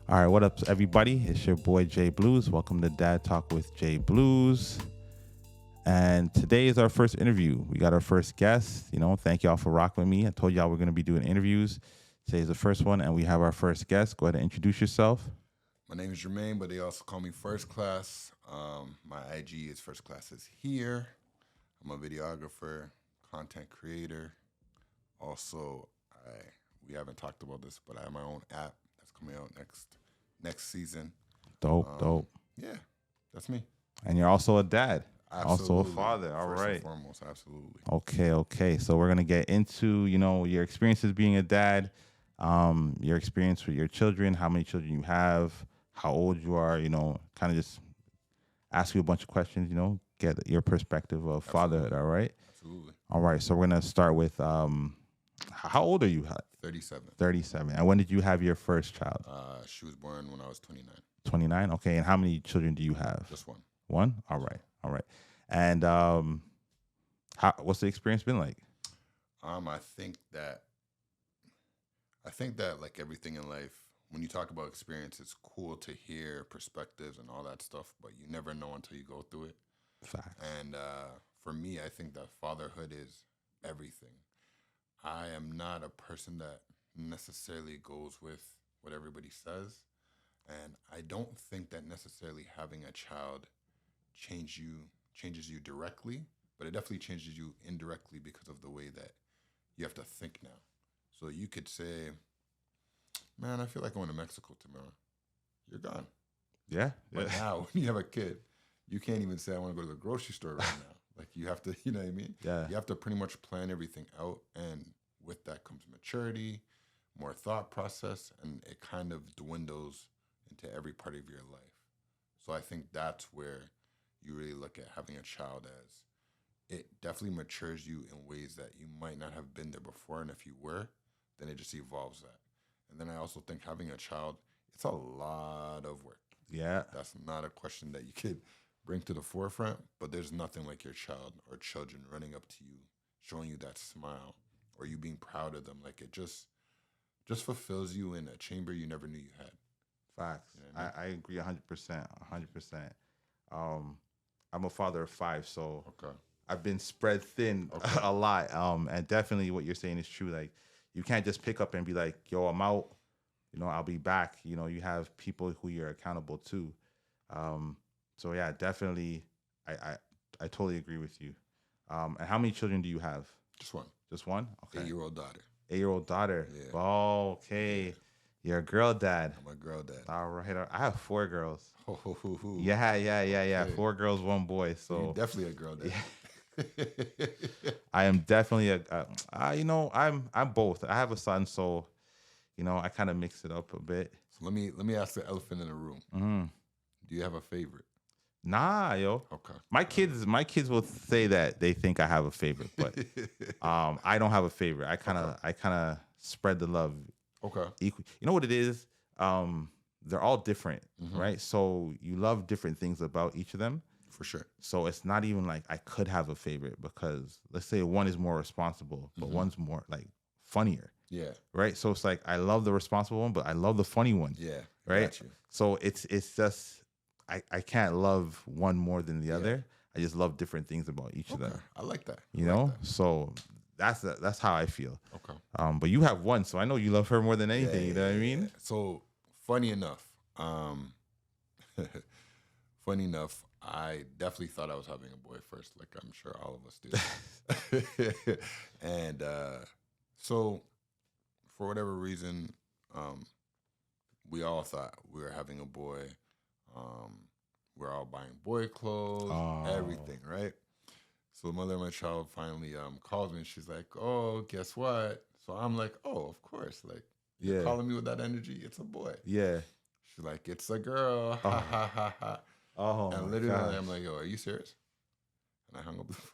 All right, what up, everybody? It's your boy Jay Blues. Welcome to Dad Talk with Jay Blues. And today is our first interview. We got our first guest. Thank y'all for rocking with me. I told y'all we're going to be doing interviews. Today's the first one, and we have our first guest. Go ahead and introduce yourself. My name is Jermaine, but they also call me First Class. My IG is First Class is here. I'm a videographer, content creator. Also, we haven't talked about this, but I have my own app that's coming out next season. Dope. Yeah, that's me. And you're also a dad. Absolutely. Also a father. All First right. and foremost, absolutely. Okay. So we're gonna get into, your experiences being a dad, your experience with your children, how many children you have, how old you are, kind of just ask you a bunch of questions, get your perspective of fatherhood, all right? Absolutely. All right. So we're gonna start with how old are you? 37. 37. And when did you have your first child? She was born when I was 29. 29. Okay. And how many children do you have? Just one. One? All right. And what's the experience been like? I think that like everything in life, when you talk about experience, it's cool to hear perspectives and all that stuff, but you never know until you go through it. Facts. And for me, I think that fatherhood is everything. I am not a person that necessarily goes with what everybody says, and I don't think that necessarily having a child changes you directly, but it definitely changes you indirectly because of the way that you have to think now. So you could say, man, I feel like going to Mexico tomorrow. You're gone. Yeah. But now, when you have a kid, you can't even say, I want to go to the grocery store right now. Like, you have to, you know what I mean? Yeah. You have to pretty much plan everything out. And with that comes maturity, more thought process, and it kind of dwindles into every part of your life. So I think that's where you really look at having a child as it definitely matures you in ways that you might not have been there before. And if you were, then it just evolves that. And then I also think having a child, it's a lot of work. Yeah. That's not a question that you could bring to the forefront, but there's nothing like your child or children running up to you, showing you that smile, or you being proud of them. Like, it just fulfills you in a chamber you never knew you had. Facts. You know what I agree 100%. 100%. I'm a father of 5, so Okay. I've been spread thin a lot. And definitely what you're saying is true. Like, you can't just pick up and be like, yo, I'm out. I'll be back. You have people who you're accountable to. So yeah, definitely, I totally agree with you. And how many children do you have? Just one. Just one? Okay. 8-year-old daughter. 8-year-old daughter. Yeah. Oh, okay. Yeah. You're a girl dad. I'm a girl dad. All right. I have 4 girls. Ho. Yeah. Okay. 4 girls, 1 boy. So You're definitely a girl dad. I am definitely I'm both. I have a son, so I kind of mix it up a bit. So let me ask the elephant in the room. Mm-hmm. Do you have a favorite? Nah, yo. Okay. My kids will say that they think I have a favorite, but I don't have a favorite. I kind of spread the love. Okay. Equal. You know what it is? They're all different, Mm-hmm. right? So you love different things about each of them. For sure. So it's not even like I could have a favorite because let's say one is more responsible, but one's more like funnier. Yeah. Right. So it's like I love the responsible one, but I love the funny one. Yeah. Right. Got you. So it's just I can't love one more than the other. I just love different things about each of them. I like that. So that's how I feel. Okay. But you have one, so I know you love her more than anything. You know what I mean? Yeah. So funny enough, I definitely thought I was having a boy first, like I'm sure all of us do. And so for whatever reason, we all thought we were having a boy. We're all buying boy clothes, everything, right? So the mother of my child finally calls me and she's like, oh, guess what? So I'm like, oh, of course. Like, you're calling me with that energy? It's a boy. Yeah. She's like, it's a girl. Ha, ha, ha, ha. Oh, and literally, I'm like, yo, are you serious? And I hung up the phone.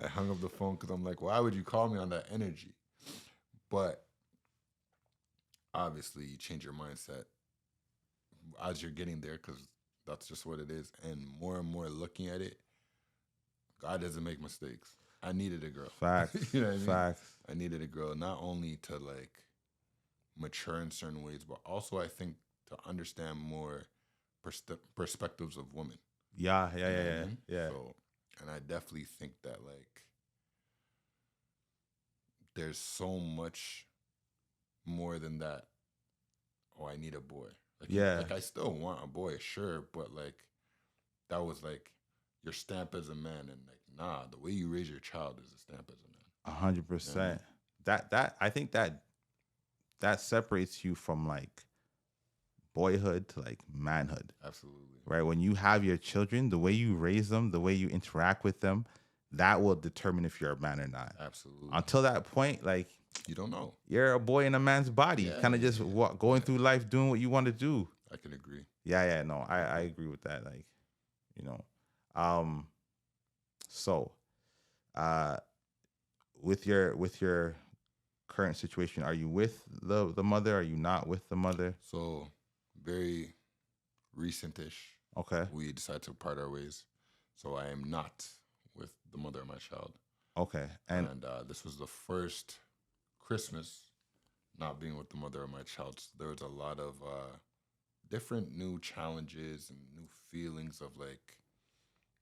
I hung up the phone because I'm like, why would you call me on that energy? But obviously, you change your mindset as you're getting there because that's just what it is. And more looking at it, God doesn't make mistakes. I needed a girl. Facts. You know what I mean? Facts. I needed a girl not only to like mature in certain ways, but also I think to understand more perspectives of women. Yeah, yeah, You know yeah, what I yeah, mean? yeah. So, and I definitely think that like there's so much more than that. Oh, I need a boy. Like Yeah. like I still want a boy, sure, but like that was like your stamp as a man, and like nah, the way you raise your child is a stamp as a man. A hundred You know what I mean? percent. That I think that separates you from like boyhood to like manhood, Absolutely. right? When you have your children, the way you raise them, the way you interact with them, that will determine if you're a man or not. Absolutely. Until that point, like You don't know. you're a boy in a man's body, Yeah, kind of yeah, just yeah. going Yeah. through life doing what you want to do. I can agree. Yeah, yeah, no, I agree with that. Like, you know, um, so, uh, with your current situation, are you with the mother? Are you not with the mother? So very recent-ish, Okay, we decided to part our ways. So I am not with the mother of my child. okay, and And this was the first Christmas not being with the mother of my child. So there was a lot of different new challenges and new feelings of like,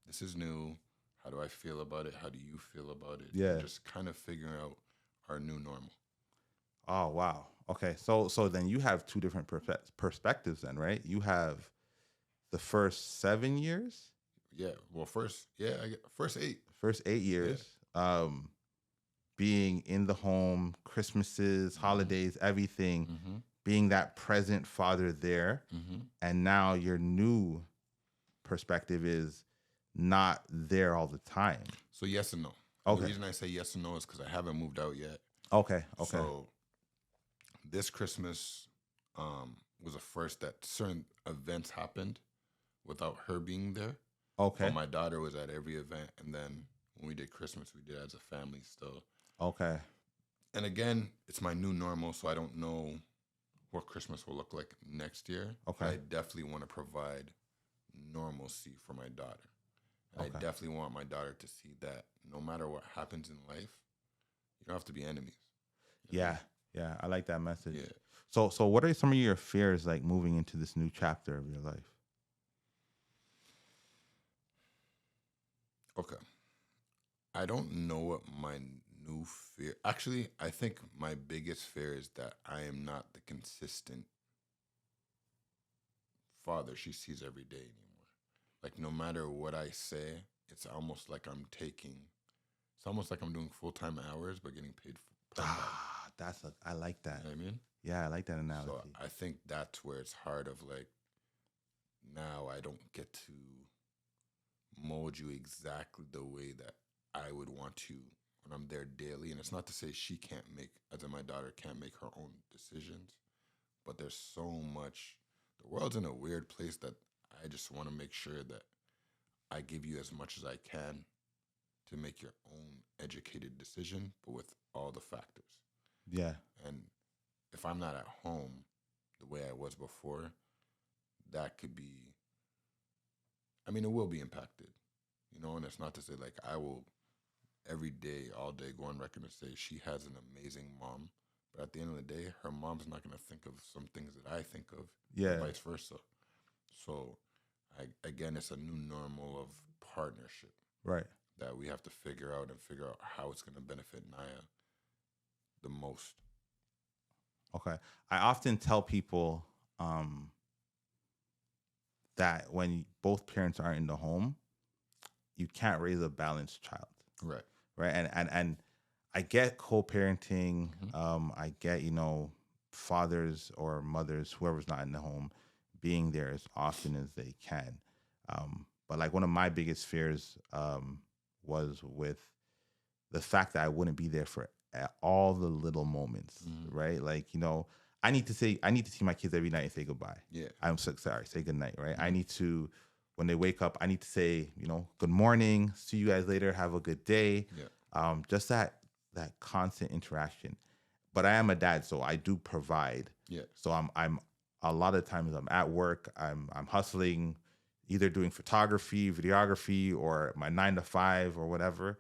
this is new. How do I feel about it? How do you feel about it? yeah. And just kind of figuring out our new normal. Oh wow. Okay, so then you have two different perspectives then, right? You have the first 7 years, Yeah. Well, first 8. first 8 years, being in the home, Christmases, Mm-hmm. holidays, everything, Mm-hmm. being that present father there, Mm-hmm. and now your new perspective is not there all the time. So yes and no. And the Okay. reason I say yes and no is because I haven't moved out yet. Okay. Okay. So this Christmas was a first that certain events happened without her being there. Okay. But my daughter was at every event, and then when we did Christmas, we did it as a family still. Okay. And again, it's my new normal, so I don't know what Christmas will look like next year. Okay. But I definitely want to provide normalcy for my daughter. And Okay. I definitely want my daughter to see that no matter what happens in life, you don't have to be enemies. You know what I Yeah. Yeah. I like that message. mean? Yeah. So what are some of your fears like moving into this new chapter of your life? Okay. I don't know what my new fear. Actually, I think my biggest fear is that I am not the consistent father she sees every day anymore. Like no matter what I say, it's almost like I'm taking. It's almost like I'm doing full-time hours but getting paid per month. I like that. You know what I mean? Yeah, I like that analogy. So I think that's where it's hard of like now I don't get to mold you exactly the way that I would want to when I'm there daily. And it's not to say she can't make, as in my daughter can't make her own decisions, but there's so much. The world's in a weird place that I just want to make sure that I give you as much as I can to make your own educated decision, but with all the factors. Yeah. And if I'm not at home the way I was before, that could be, I mean, it will be impacted, you know, and it's not to say like I will every day, all day go on record and say she has an amazing mom. But at the end of the day, her mom's not going to think of some things that I think of, Yeah. and vice versa. So, again, it's a new normal of partnership Right. that we have to figure out how it's going to benefit Naya the most. Okay. I often tell people that when both parents are in the home, you can't raise a balanced child. Right. Right. And I get co-parenting. Mm-hmm. I get, fathers or mothers, whoever's not in the home, being there as often as they can. But like one of my biggest fears was with the fact that I wouldn't be there for all the little moments, right? Like, I need to see my kids every night and say goodbye. Yeah. I'm so sorry, say good night, right? I need to, when they wake up, I need to say, good morning, see you guys later, have a good day. Yeah. Just that constant interaction. But I am a dad, so I do provide. Yeah. So I'm a lot of times I'm at work, I'm hustling, either doing photography, videography, or my 9 to 5 or whatever.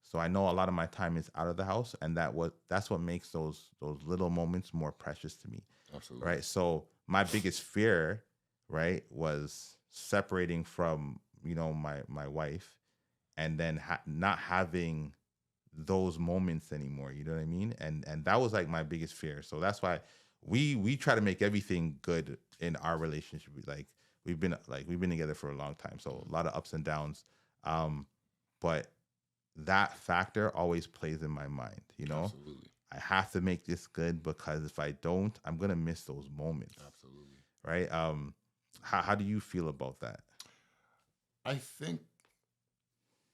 So I know a lot of my time is out of the house, and that's what makes those little moments more precious to me. Absolutely. Right. So my biggest fear, right, was separating from my wife, and then not having those moments anymore. You know what I mean? And that was like my biggest fear. So that's why we try to make everything good in our relationship. We've been together for a long time, so a lot of ups and downs. But that factor always plays in my mind. Absolutely. I have to make this good, because if I don't, I'm gonna miss those moments. Absolutely. Right? How do you feel about that? I think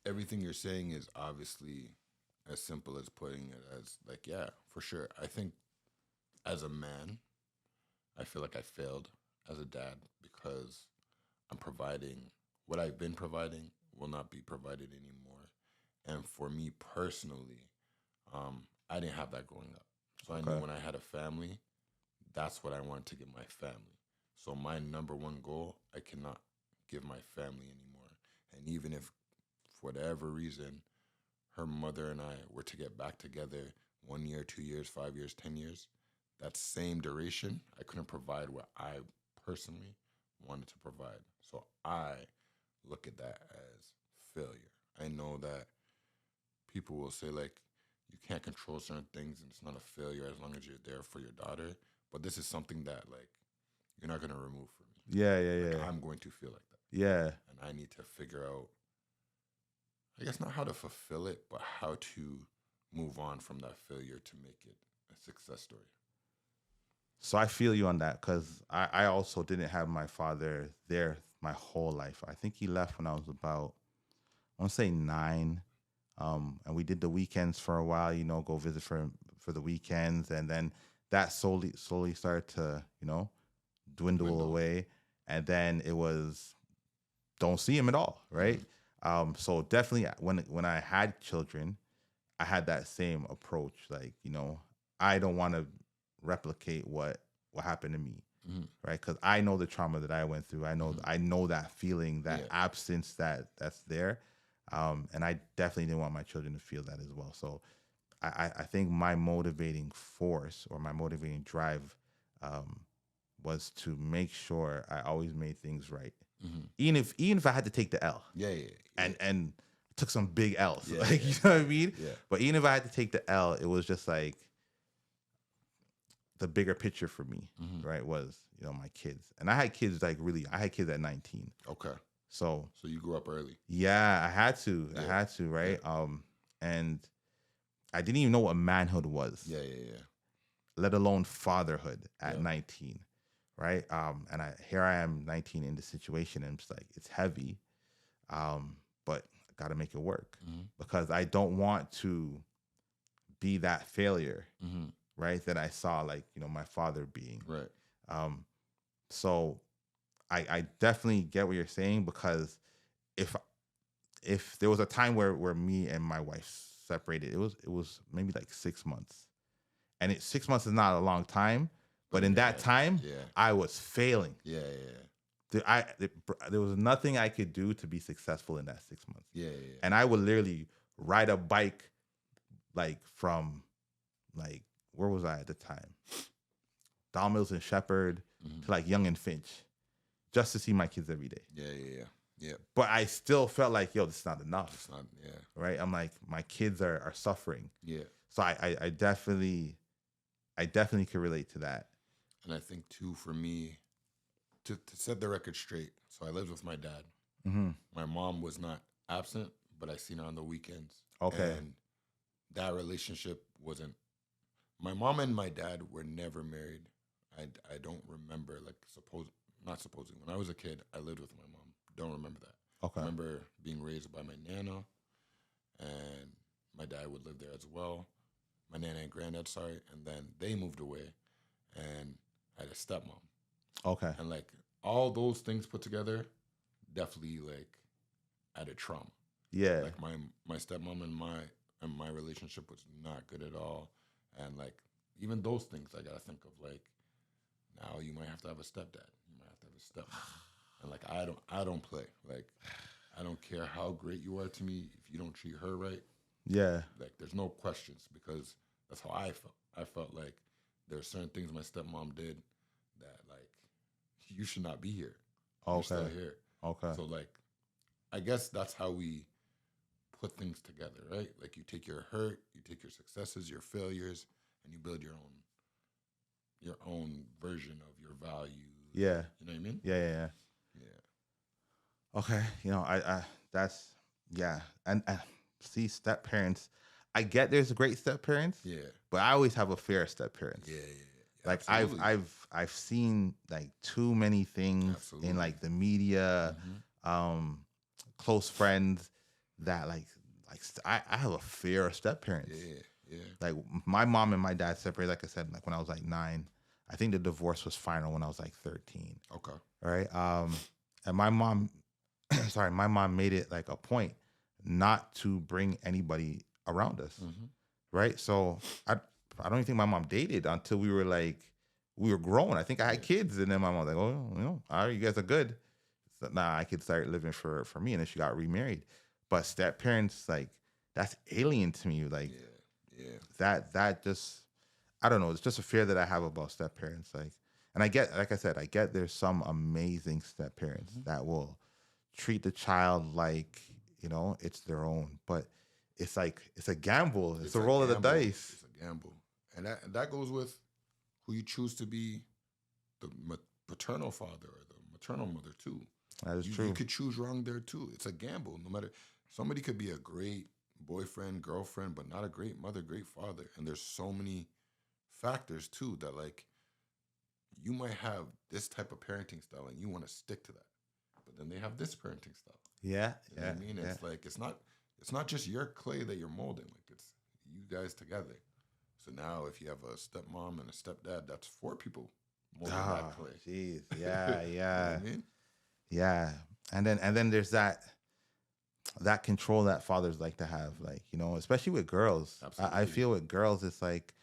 everything you're saying is obviously as simple as putting it as like, yeah, for sure. I think as a man, I feel like I failed as a dad because I'm providing what I've been providing will not be provided anymore. And for me personally, I didn't have that growing up. So I knew Okay. when I had a family, that's what I wanted to give my family. So my number one goal, I cannot give my family anymore. And even if for whatever reason her mother and I were to get back together 1 year, 2 years, 5 years, 10 years, that same duration, I couldn't provide what I personally wanted to provide. So I look at that as failure. I know that people will say like you can't control certain things and it's not a failure as long as you're there for your daughter. But this is something that like you're not gonna remove from me. Yeah, yeah, Like yeah. I'm going to feel like that. Yeah. And I need to figure out I guess not how to fulfill it, but how to move on from that failure to make it a success story. So I feel you on that, because I also didn't have my father there my whole life. I think he left when I was about, I want to say 9. And we did the weekends for a while, go visit for the weekends. And then that slowly started to, dwindle Window. away. And then it was, don't see him at all. Right. So definitely when I had children, I had that same approach. Like, I don't want to replicate what happened to me, Mhm. right? Because I know the trauma that I went through. I know that feeling, that Yeah. absence that's there, and I definitely didn't want my children to feel that as well. So I think my motivating force, or my motivating drive, um, was to make sure I always made things right, Mhm. even if I had to take the L, Yeah, yeah, yeah. and took some big L's. Yeah, Like, yeah. you know what I mean? Yeah. But even if I had to take the L, it was just like the bigger picture for me, Mhm. right? Was, my kids. And I had kids I had kids at 19. Okay. So So you grew up early. yeah, I had to. I Yeah. had to, right? Yeah. And I didn't even know what manhood was, Yeah, yeah, yeah. let alone fatherhood at Yeah. 19. Right. And here I am 19 in this situation, and it's like it's heavy. But I gotta make it work, Mhm. because I don't want to be that failure, Mhm. right? That I saw, like, my father being. Right. Um, so I definitely get what you're saying, because if if there was a time where me and my wife separated, it was maybe like 6 months, and 6 months is not a long time, but But in in your that head. time, Yeah. I was failing. Yeah, yeah, yeah. There was nothing I could do to be successful in that 6 months, Yeah, yeah, yeah. and I would literally ride a bike, like, from, like, where was I at the time? Dalmills and Shepherd Mhm. to, like, Young and Finch, just to see my kids every day. Yeah, yeah, yeah. Yeah. But I still felt like, yo, this is not enough, It's not. Yeah. right? I'm like, my kids are suffering. Yeah. So I definitely could relate to that. And I think too, for me, to set the record straight. So I lived with my dad. Mm-hmm. My mom was not absent, but I seen her on the weekends. Okay. And that relationship wasn't. My mom and my dad were never married. I don't remember, like, not supposing. When I was a kid, I lived with my mom. Don't remember that. I Okay. remember being raised by my nana, and my dad would live there as well. My nana and granddad, sorry, and then they moved away, and I had a stepmom, Okay. and like all those things put together, definitely like added trauma. Yeah. Like my stepmom and my relationship was not good at all, and like even those things I gotta think of, like now you might have to have a stepdad, you might have to have a stepmom, and like I don't play. Like I don't care how great you are to me if you don't treat her right. Yeah. Like there's no questions because that's how I felt. I felt like there are certain things my stepmom did that like you should not be here. You're still Okay. here. Okay. So like I guess that's how we put things together, right? Like you take your hurt, you take your successes, your failures, and you build your own version of your values. Yeah. You know what I mean? Yeah. Yeah. Yeah. Yeah. Okay. That's, yeah. And see, step parents, I get there's great step parents, Yeah. but I always have a fear of step parents. Yeah. Yeah. Like Absolutely. I've seen like too many things in Absolutely. like the media, um, close friends that I have a fear of step parents. Yeah. Yeah. Like my mom and my dad separated, like I said, like when I was like 9. I think the divorce was final when I was like 13. Okay. Right. And my mom, sorry, my mom made it like a point not to bring anybody around us. Mm-hmm. Right. So I don't even think my mom dated until we were grown. I think I had kids, and then my mom was like, oh, all right, you guys are good. So now I could start living for me, and then she got remarried. But step parents, like, that's alien to me. Like that just, I don't know. It's just a fear that I have about step parents. Like, and I get, like I said, I get there's some amazing step parents that will treat the child like, it's their own. But it's like, it's a gamble. It's a roll of the dice. It's a gamble, and that goes with who you choose to be the paternal father or the maternal mother too. That is true. You could choose wrong there too. It's a gamble. No matter, somebody could be a great boyfriend, girlfriend, but not a great mother, great father. And there's so many factors too that like you might have this type of parenting style and you want to stick to that, but then they have this parenting style. Yeah, You know what I mean? It's like it's not just your clay that you're molding. Like it's you guys together. So now if you have a stepmom and a stepdad, that's 4 people molding that clay. Jeez. Yeah, yeah. You know what I mean? Yeah. And then there's that control that fathers like to have, like, especially with girls. I feel with girls, it's like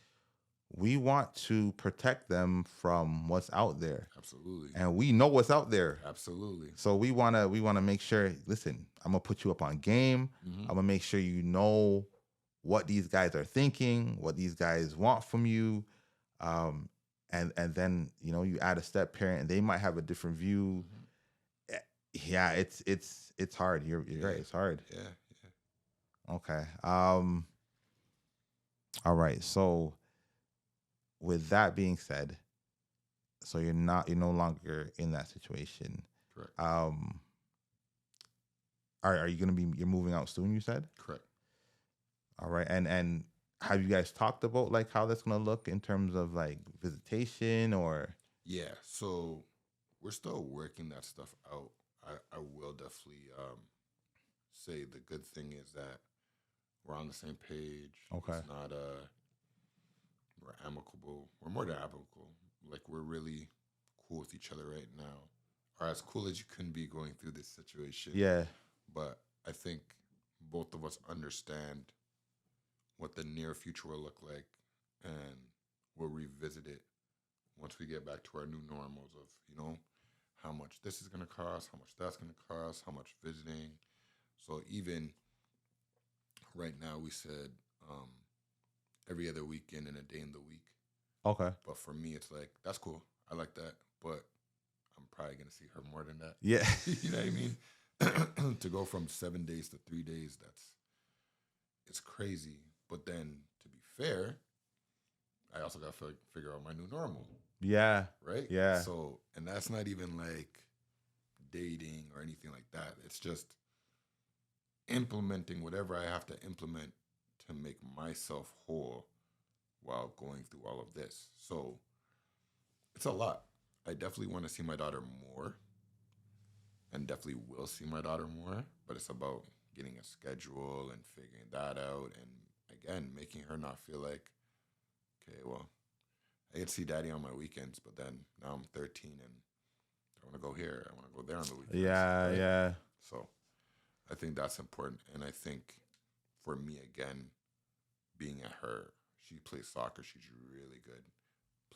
we want to protect them from what's out there. Absolutely. And we know what's out there. Absolutely. So we wanna make sure, listen, I'm gonna put you up on game. I'm gonna make sure you know what these guys are thinking, what these guys want from you. And then, you add a step parent and they might have a different view. Yeah, it's hard. You're right. It's hard. Yeah. Okay. All right. So with that being said, so you're no longer in that situation. Correct. Are you you're moving out soon, you said? Correct. All right. And have you guys talked about like how that's gonna look in terms of like visitation or? Yeah. So we're still working that stuff out. I will definitely say the good thing is that we're on the same page. Okay. It's not we're amicable. We're more than amicable. Like we're really cool with each other right now. Or as cool as you can be going through this situation. Yeah. But I think both of us understand what the near future will look like, and we'll revisit it once we get back to our new normals of, how much this is going to cost, how much that's going to cost, how much visiting. So even right now, we said every other weekend and a day in the week. Okay. But for me, it's like, that's cool. I like that. But I'm probably going to see her more than that. Yeah. You know what I mean? To go from 7 days to 3 days, it's crazy. But then, to be fair, I also got to figure out my new normal. Yeah. Right? Yeah. So, and that's not even like dating or anything like that. It's just implementing whatever I have to implement to make myself whole while going through all of this. So, it's a lot. I definitely want to see my daughter more and definitely will see my daughter more, but it's about getting a schedule and figuring that out and, again, making her not feel like, okay, well, I get to see daddy on my weekends, but then now I'm 13 and I want to go here. I want to go there on the weekends. Yeah, right? yeah. So I think that's important. And I think for me, again, being at she plays soccer. She's really good.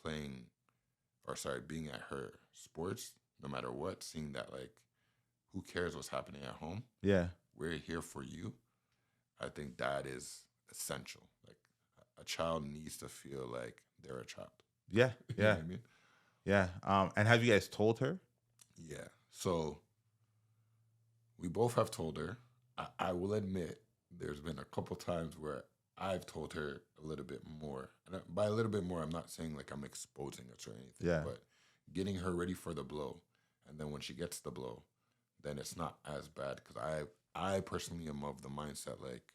Being at her sports, no matter what, seeing that, like, who cares what's happening at home? Yeah. We're here for you. I think that is essential. Like a child needs to feel like they're a child. Yeah, You know yeah, what I mean? yeah. And have you guys told her? Yeah. So we both have told her. I will admit there's been a couple times where I've told her a little bit more. And by a little bit more, I'm not saying like I'm exposing it or anything, Yeah. but getting her ready for the blow. And then when she gets the blow, then it's not as bad. Because I personally am of the mindset like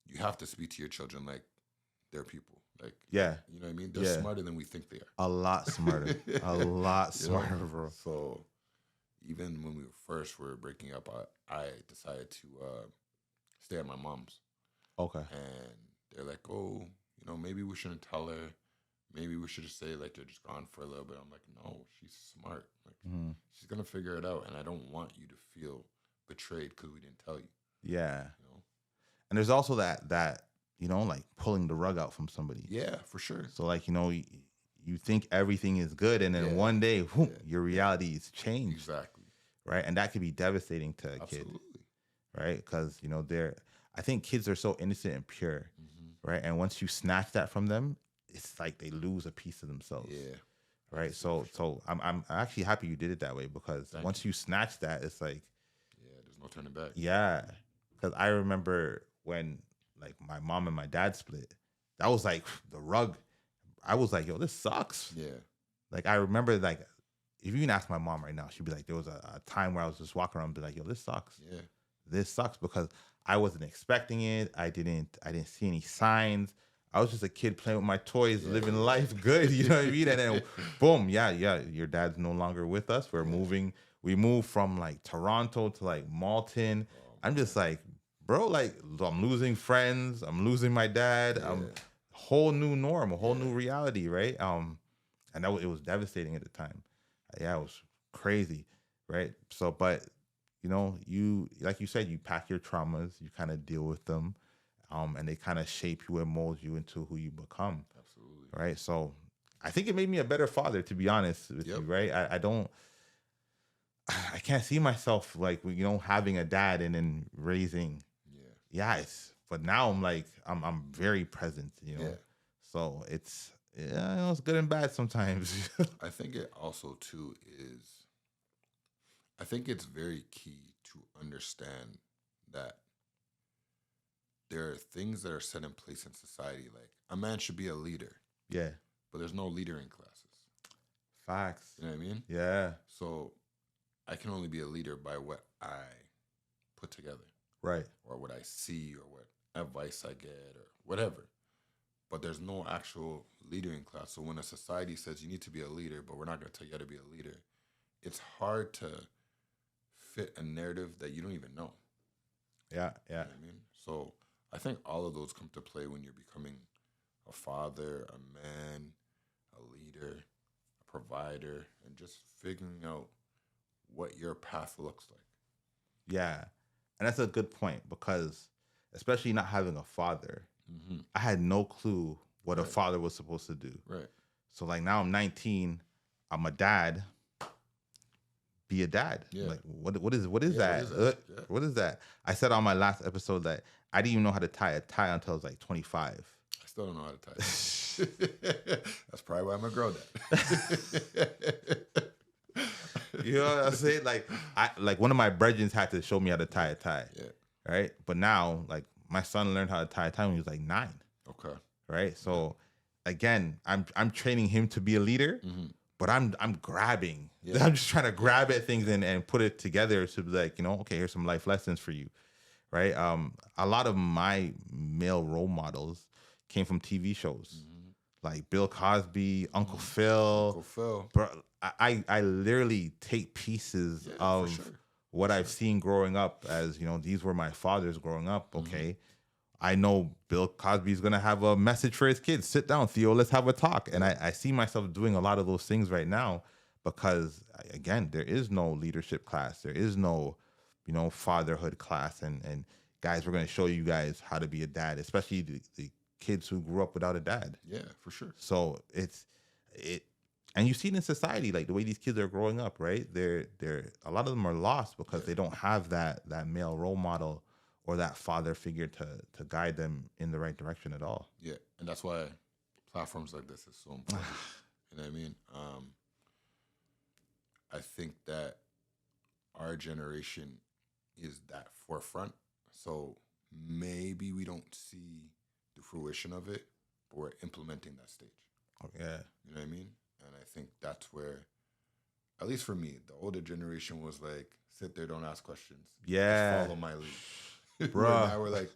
you have to speak to your children like they're people. Like, Yeah, you know what I mean? They're yeah. smarter than we think they A lot smarter. A lot You know? smarter, bro. So even when we first were breaking up, I decided to stay at my mom's. Okay. And they're like, oh, maybe we shouldn't tell her. Maybe we should just say like they're just gone for a little bit. I'm like, no, she's smart. Like she's gonna figure it out, and I don't want you to feel betrayed because we didn't tell you. Yeah. You know? And there's also that like pulling the rug out from somebody. Yeah, for sure. So like you think everything is good, and then one day, whoop, your reality is changed. Exactly. Right, and that could be devastating to a kid. Right, because I think kids are so innocent and pure. Right, and once you snatch that from them, it's like they lose a piece of themselves. Yeah. Right. So I'm actually happy you did it that way, because once you snatch that, it's like, yeah, there's no turning back. Yeah, because I remember when like my mom and my dad split, that was like the rug. I was like, yo, this sucks. Yeah. Like I remember, like if you can ask my mom right now, she'd be like, there was a time where I was just walking around and be like, yo, this sucks. Yeah. This sucks, because I wasn't expecting it. I didn't see any signs. I was just a kid playing with my toys, living life good, you know what I mean? And then boom, yeah, your dad's no longer with us. We're moving. We moved from like Toronto to like Malton. I'm just like, bro, like I'm losing friends. I'm losing my dad. I'm whole new norm, a whole new reality, right? And it was devastating at the time. Yeah, it was crazy, right? So, but you like you said, you pack your traumas, you kind of deal with them. And they kind of shape you and mold you into who you become. Absolutely. Right. So I think it made me a better father, to be honest with you. Right. I can't see myself like, having a dad and then raising. Yeah. But now I'm like, I'm very present, So it's good and bad sometimes. I think it also too I think it's very key to understand that there are things that are set in place in society. Like a man should be a leader. Yeah. But there's no leader in classes. Facts. You know what I mean? Yeah. So I can only be a leader by what I put together. Right. Or what I see, or what advice I get, or whatever. But there's no actual leader in class. So when a society says you need to be a leader, but we're not going to tell you how to be a leader, it's hard to fit a narrative that you don't even know. Yeah. Yeah. You know what I mean? So I think all of those come to play when you're becoming a father, a man, a leader, a provider, and just figuring out what your path looks like. Yeah. And that's a good point, because especially not having a father, I had no clue what a father was supposed to do. Right. So like now I'm 19, I'm a dad. Be a dad. Yeah. Like what is that? What is that? I said on my last episode that I didn't even know how to tie a tie until I was like 25. I still don't know how to tie. That's probably why I'm a girl dad. You know what I'm saying? Like one of my brethren had to show me how to tie a tie. Yeah. Right. But now, like my son learned how to tie a tie when he was like 9. Okay. Right. So again, I'm training him to be a leader. But I'm grabbing. Yeah. I'm just trying to grab at things and put it together to be like, okay, here's some life lessons for you, right? A lot of my male role models came from TV shows, like Bill Cosby, Uncle Phil. Bro, I literally take pieces of what I've seen growing up as, these were my fathers growing up, okay? I know Bill Cosby's going to have a message for his kids. Sit down, Theo, let's have a talk. And I see myself doing a lot of those things right now because, again, there is no leadership class. There is no, fatherhood class. And guys, we're going to show you guys how to be a dad, especially the kids who grew up without a dad. Yeah, for sure. So and you see it in society, like the way these kids are growing up, right? They're a lot of them are lost because they don't have that male role model or that father figure to guide them in the right direction at all. Yeah, and that's why platforms like this is so important. You know what I mean? I think that our generation is that forefront. So maybe we don't see the fruition of it, but we're implementing that stage. Yeah. You know what I mean? And I think that's where, at least for me, the older generation was like, sit there, don't ask questions. Yeah. Just follow my lead. Bruh. Now we're like,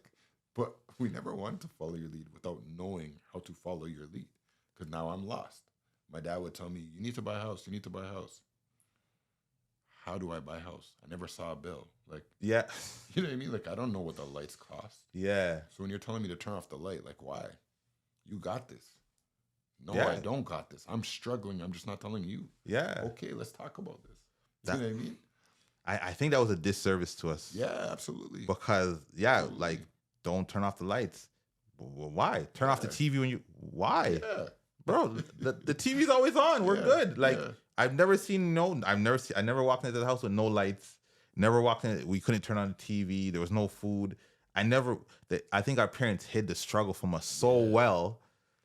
but we never wanted to follow your lead without knowing how to follow your lead. Because now I'm lost. My dad would tell me, you need to buy a house. You need to buy a house. How do I buy a house? I never saw a bill. Like, Yeah. you know what I mean? Like, I don't know what the lights cost. Yeah. So when you're telling me to turn off the light, like, why? You got this. No, Yeah. I don't got this. I'm struggling. I'm just not telling you. Yeah. Okay, let's talk about this. You know what I mean? I think that was a disservice to us. Yeah, absolutely. Because, absolutely. Like, don't turn off the lights. Well, why? Turn off the TV when you... Why? Yeah. Bro, the TV's always on. We're good. Like, I've never seen I never walked into the house with no lights. Never walked in. We couldn't turn on the TV. There was no food. I think our parents hid the struggle from us so well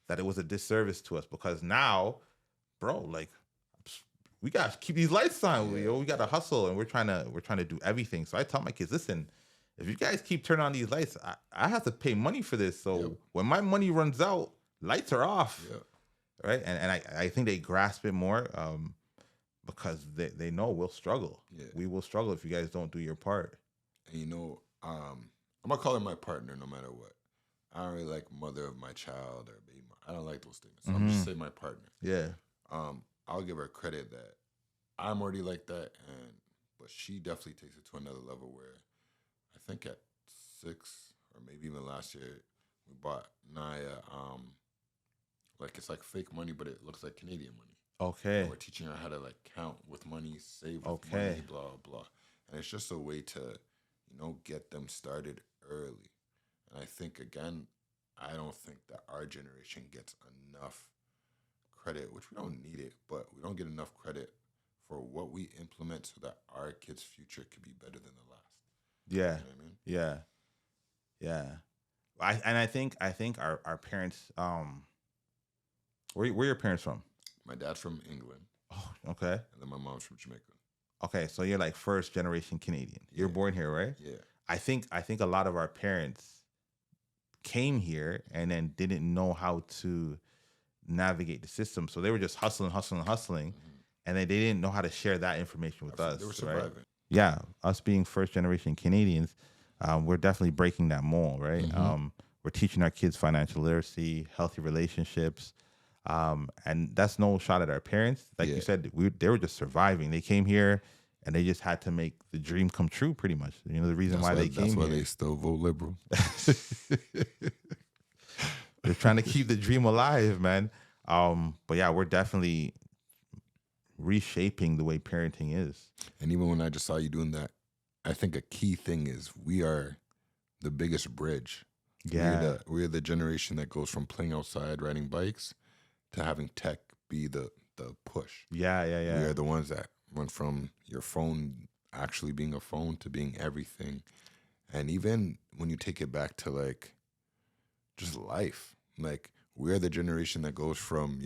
that it was a disservice to us, because now, bro, like, we gotta keep these lights on. We gotta hustle, and we're trying to do everything. So I tell my kids, listen, if you guys keep turning on these lights, I have to pay money for this. So when my money runs out, lights are off. Yeah. Right. And I think they grasp it more because they know we'll struggle. Yeah. We will struggle if you guys don't do your part. And I'm gonna call her my partner no matter what. I don't really like mother of my child or baby. I don't like those statements. So I'm just say my partner. Yeah. I'll give her credit that I'm already like that, but she definitely takes it to another level where I think at 6 or maybe even last year we bought Naya like it's like fake money, but it looks like Canadian money. Okay. And we're teaching her how to like count with money, save with money, blah blah. And it's just a way to, get them started early. And I think again, I don't think that our generation gets enough credit, which we don't need it, but we don't get enough credit for what we implement so that our kids' future could be better than the last. Yeah. You know what I mean? Yeah. Yeah. I think our parents, where your parents from? My dad's from England. Oh, okay. And then my mom's from Jamaica. Okay, so you're like first generation Canadian. You're born here, right? Yeah. I think a lot of our parents came here and then didn't know how to navigate the system. So they were just hustling. Mm-hmm. And then they didn't know how to share that information with us. They were surviving. Right? Yeah. Us being first generation Canadians, we're definitely breaking that mold, right? Mm-hmm. We're teaching our kids financial literacy, healthy relationships. And that's no shot at our parents. Like you said, they were just surviving. They came here and they just had to make the dream come true, pretty much. The reason why they came here. That's why they still vote liberal. They're trying to keep the dream alive, man. But yeah, we're definitely reshaping the way parenting is. And even when I just saw you doing that, I think a key thing is we are the biggest bridge. Yeah. We're the generation that goes from playing outside, riding bikes, to having tech be the push. Yeah. We are the ones that went from your phone actually being a phone to being everything. And even when you take it back to like just life, like we're the generation that goes from,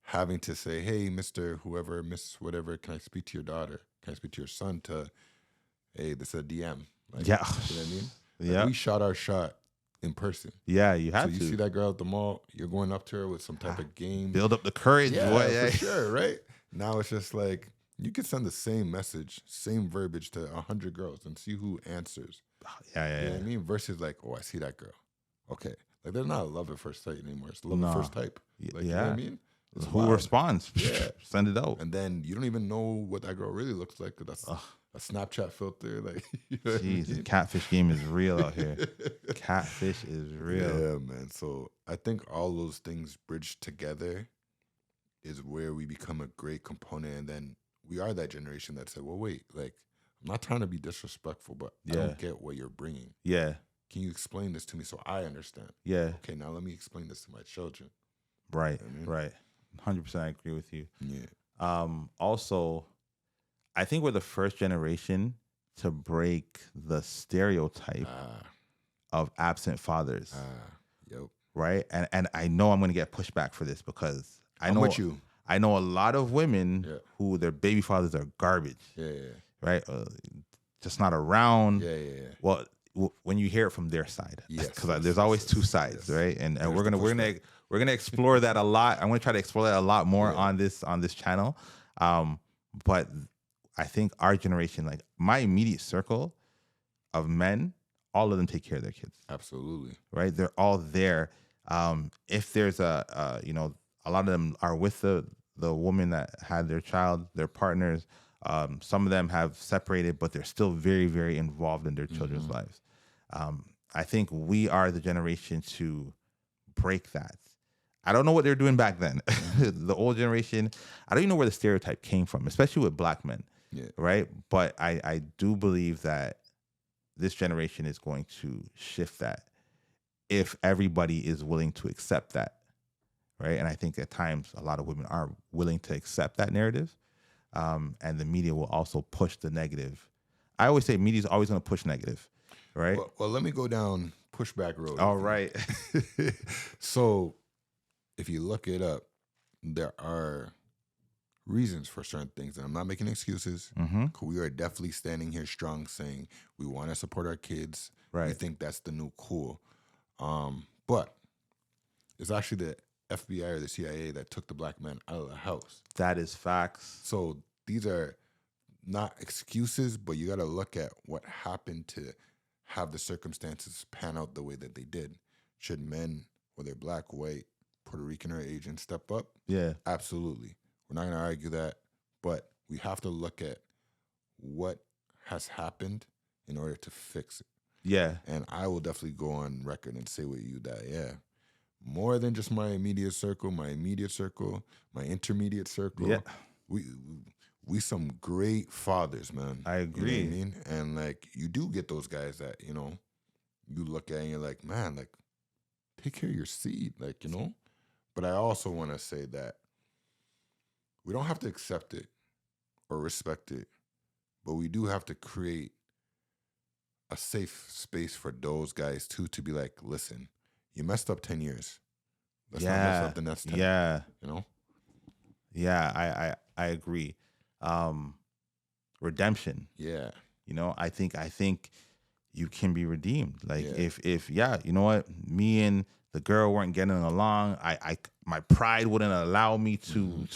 having to say, hey, Mr. whoever, Miss whatever, can I speak to your daughter? Can I speak to your son? To, hey, this is a DM. Like, you know what I mean? Like, we shot our shot in person. Yeah, you have to. So you see that girl at the mall, you're going up to her with some type of game. Build up the courage, boy. Yeah, for sure, right? Now it's just like, you could send the same message, same verbiage to 100 girls and see who answers. Yeah. You know what I mean? Versus like, oh, I see that girl. Okay. Like, there's not a love at first sight anymore. It's love at first type. Like, you know what I mean? It's who responds? Yeah. Send it out. And then you don't even know what that girl really looks like, because that's a Snapchat filter. Like, you know what I mean? The catfish game is real out here. Catfish is real. Yeah, man. So I think all those things bridged together is where we become a great component. And then we are that generation that said, well, wait, like, I'm not trying to be disrespectful, but I don't get what you're bringing. Yeah. Can you explain this to me so I understand? Yeah. Okay, now let me explain this to my children. Right, you know what I mean? Right. 100% I agree with you. Yeah. Also, I think we're the first generation to break the stereotype of absent fathers, Yep. right? And I know I'm going to get pushback for this because I'm with you. I know a lot of women Yeah. who their baby fathers are garbage, Yeah. right? Just not around. Yeah. Well, when you hear it from their side, Yes, because there's always two sides, right? And There's we're the gonna explore that a lot. I'm gonna try to explore that a lot more on this channel. But I think our generation, like my immediate circle of men, all of them take care of their kids. Absolutely. Right? They're all there. If there's a lot of them are with the woman that had their child, their partners. Some of them have separated, but they're still very, very involved in their children's lives. I think we are the generation to break that. I don't know what they're doing back then. The old generation, I don't even know where the stereotype came from, especially with black men. Yeah. Right? But I do believe that this generation is going to shift that if everybody is willing to accept that. Right? And I think at times a lot of women are willing to accept that narrative. And the media will also push the negative. I always say media is always going to push negative, right? Well, let me go down pushback road. All right. So if you look it up, there are reasons for certain things. And I'm not making excuses. We are definitely standing here strong saying we want to support our kids. Right. We think that's the new cool. But it's actually the FBI or the CIA that took the black man out of the house. That is facts. So these are not excuses, but you got to look at what happened to have the circumstances pan out the way that they did. Should men, whether black, white, Puerto Rican, or Asian, step up? Yeah. Absolutely. We're not going to argue that, but we have to look at what has happened in order to fix it. Yeah. And I will definitely go on record and say with you that, yeah, more than just my immediate circle, my intermediate circle. Yeah. We some great fathers, man. I agree. You know what I mean? And like you do get those guys that, you look at and you're like, man, like take care of your seed, like, But I also want to say that we don't have to accept it or respect it, but we do have to create a safe space for those guys too, to be like, listen, you messed up 10 years. Let's not mess up the next 10. Yeah. Yeah, I agree. Redemption. Yeah. I think you can be redeemed. Like Yeah. if you know what, me and the girl weren't getting along. My pride wouldn't allow me to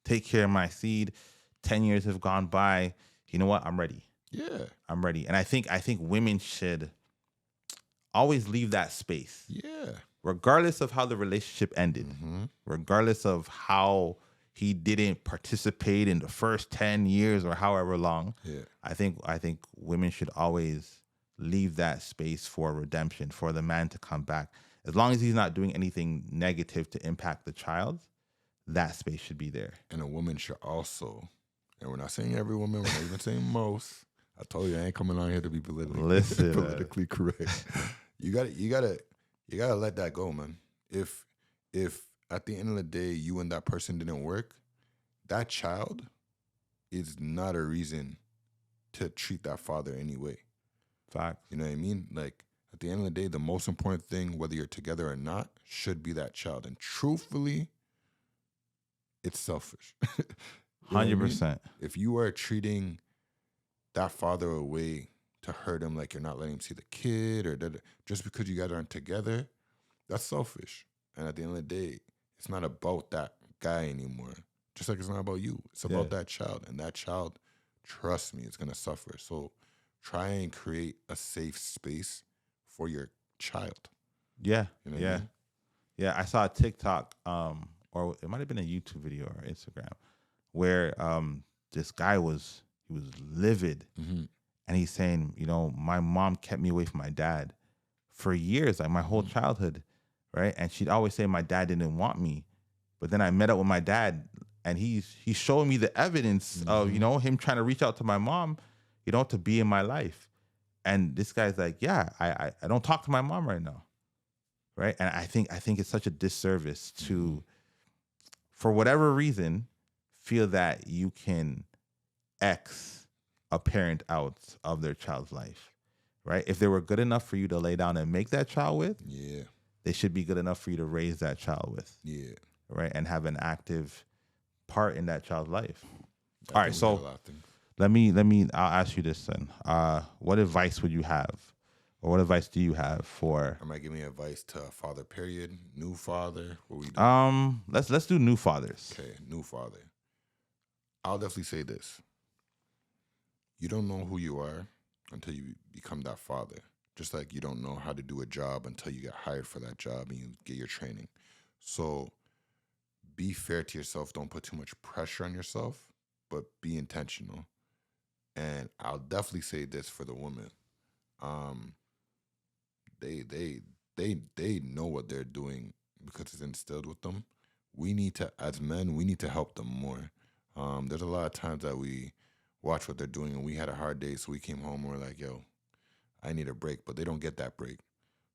take care of my seed. 10 years have gone by. You know what? I'm ready. Yeah. I'm ready. And I think women should always leave that space. Yeah. Regardless of how the relationship ended, regardless of how he didn't participate in the first 10 years or however long. Yeah. I think women should always leave that space for redemption, for the man to come back. As long as he's not doing anything negative to impact the child, that space should be there. And a woman should also, and we're not saying every woman, we're not even saying most. I told you I ain't coming on here to be politically correct. You gotta let that go, man. If at the end of the day you and that person didn't work, that child is not a reason to treat that father anyway. Fact. You know what I mean? Like at the end of the day, the most important thing, whether you're together or not, should be that child. And truthfully, it's selfish. 100%. If you are treating that father away to hurt him, like you're not letting him see the kid, or just because you guys aren't together, that's selfish. And at the end of the day, it's not about that guy anymore. Just like it's not about you. It's about that child. And that child, trust me, is going to suffer. So try and create a safe space for your child. Yeah. You know what I mean? Yeah, I saw a TikTok, or it might have been a YouTube video or Instagram, where this guy was livid. And he's saying, my mom kept me away from my dad for years, like my whole childhood, right? And she'd always say my dad didn't want me. But then I met up with my dad, and he's showing me the evidence of, him trying to reach out to my mom, to be in my life. And this guy's like, yeah, I don't talk to my mom right now, right? And I think it's such a disservice to, for whatever reason, feel that you can X a parent out of their child's life, right? If they were good enough for you to lay down and make that child with, Yeah. they should be good enough for you to raise that child with, Yeah. right? And have an active part in that child's life. I All think right, we did so a lot of things. I'll ask you this then. What advice would you have, or what advice do you have for? Am I giving advice to a father? Period. New father. What we doing? Let's do new fathers. Okay, new father. I'll definitely say this. You don't know who you are until you become that father. Just like you don't know how to do a job until you get hired for that job and you get your training. So be fair to yourself. Don't put too much pressure on yourself, but be intentional. And I'll definitely say this for the women. Um, they know what they're doing because it's instilled with them. We need to, as men, we need to help them more. There's a lot of times that we watch what they're doing and we had a hard day, so we came home and we're like, yo, I need a break, but they don't get that break.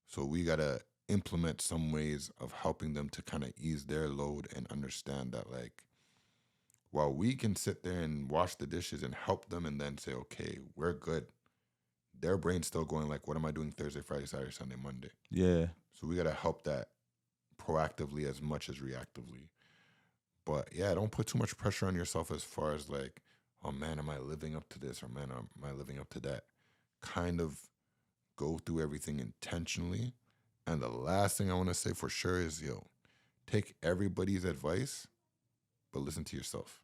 So we gotta implement some ways of helping them to kind of ease their load and understand that, like, while we can sit there and wash the dishes and help them and then say, okay, we're good, their brain's still going like, what am I doing Thursday, Friday, Saturday, Sunday, Monday? Yeah. So we gotta help that proactively as much as reactively. But yeah, don't put too much pressure on yourself as far as like, oh man, am I living up to this, or man, am I living up to that? Kind of go through everything intentionally. And the last thing I want to say for sure is, yo, take everybody's advice, but listen to yourself.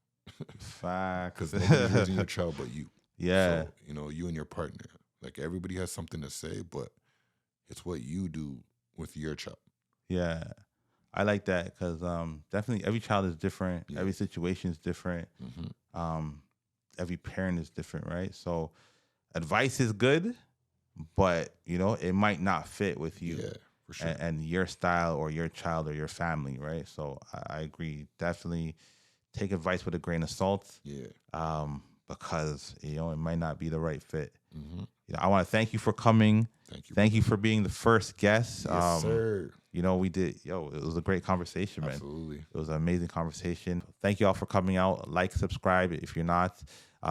Facts. Because nobody's raising your child but you. Yeah. So, you and your partner. Like, everybody has something to say, but it's what you do with your child. Yeah. I like that because definitely every child is different. Yeah. Every situation is different. Mm-hmm. Every parent is different, right? So advice is good, but, it might not fit with you. Yeah, for sure. And your style or your child or your family, right? So I agree. Definitely take advice with a grain of salt. Yeah. Because it might not be the right fit. Mm-hmm. I want to thank you for coming. Thank you. Thank you for being the first guest. Yes, sir. We did. It was a great conversation, man. Absolutely. It was an amazing conversation. Thank you all for coming out. Like, subscribe if you're not.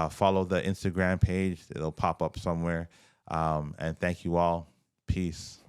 Follow the Instagram page. It'll pop up somewhere. And thank you all. Peace.